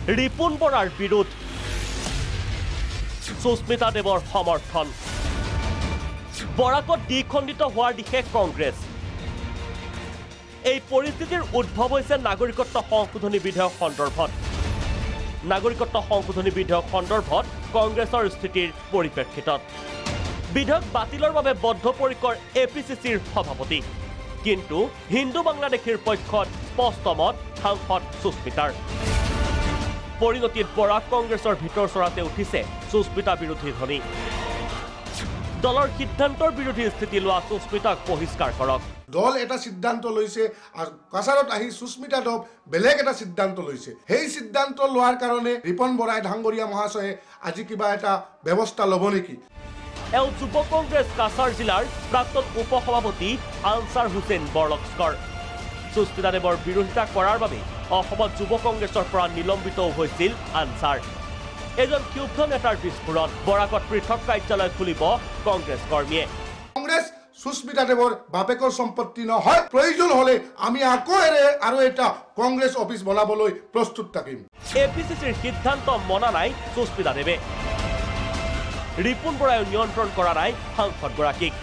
ৰিপুণ বৰাৰ বিৰোধ সুস্মিতা দেৱৰ সমৰ্থন বৰাকত দ্বিখণ্ডিত হোৱাৰ দিশে কংগ্ৰেছ এই পৰিস্থিতিৰ উদ্ভৱ হৈছে নাগৰিকত্ব সংশোধনী বিধেয়ক সন্দৰ্ভত নাগৰিকত্ব সংশোধনী বিধেয়ক সন্দৰ্ভত কংগ্ৰেছৰ স্থিতিৰ পৰিপ্ৰেক্ষিতত বিধেয়ক বাতিলৰ বাবে বদ্ধপৰিকৰ এপিচিচিৰ সভাপতি কিন্তু হিন্দু বাংলাদেশীৰ পক্ষত স্পষ্ট মত সাংসদ সুস্মিতাৰ পৰিণতিত বৰাক কংগ্ৰেছৰ ভিতৰ চৰাতে উঠিছে সুস্মিতা বিৰোধী ধ্বনি দলৰ সিদ্ধান্তৰ বিৰোধী স্থিতি লোৱা সুস্মিতাক বহিষ্কাৰ কৰক দল এটা সিদ্ধান্ত লৈছে আৰ কাছাৰত আহি সুস্মিতা দেৱ বেলেগ এটা সিদ্ধান্ত লৈছে সেই সিদ্ধান্ত লোৱাৰ কাৰণে ৰিপন বৰাই ডাঙৰীয়া মহাশয়ে আজি কিবা এটা ব্যৱস্থা ল'ব নেকি এও যুৱ কংগ্ৰেছ কাছাৰ জিলাৰ প্ৰাক্তন উপসভাপতি আনসাৰ হুছেইন বৰলস্কৰ সুস্মিতা দেৱৰ বিৰোধিতা কৰাৰ বাবে অসমত যুৱ কংগ্ৰেছৰ পৰা নিলম্বিত হৈছিল আনসাৰ এজন ক্ষুব্ধ নেতাৰ বিস্ফোৰণ বৰাকত পৃথক কাৰ্যালয় খুলিব কংগ্ৰেছ কৰ্মীয়ে কংগ্ৰেছ সুস্মিতা দেৱৰ বাপেকৰ সম্পত্তি নহয় প্ৰয়োজন হলে আমি আকৌ আৰু এটা কংগ্ৰেছ অফিচ বনাবলৈ প্ৰস্তুত থাকিম এপিচিচিৰ সিদ্ধান্ত মনা নাই সুস্মিতা দেৱে ৰিপুণ বৰাই নিয়ন্ত্ৰণ কৰা নাই সাংসদগৰাকীক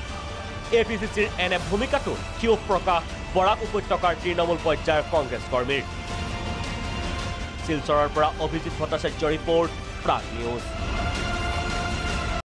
এপিচিচিৰ এনে ভূমিকাটো ক্ষোভ প্ৰকাশ বৰাক উপত্যকাৰ তৃণমূল পৰ্যায়ৰ কংগ্ৰেছ কৰ্মীৰ শিলচৰৰ পৰা অভিজিত ভট্টাচাৰ্য ৰিপৰ্ট প্ৰাগ নিউজ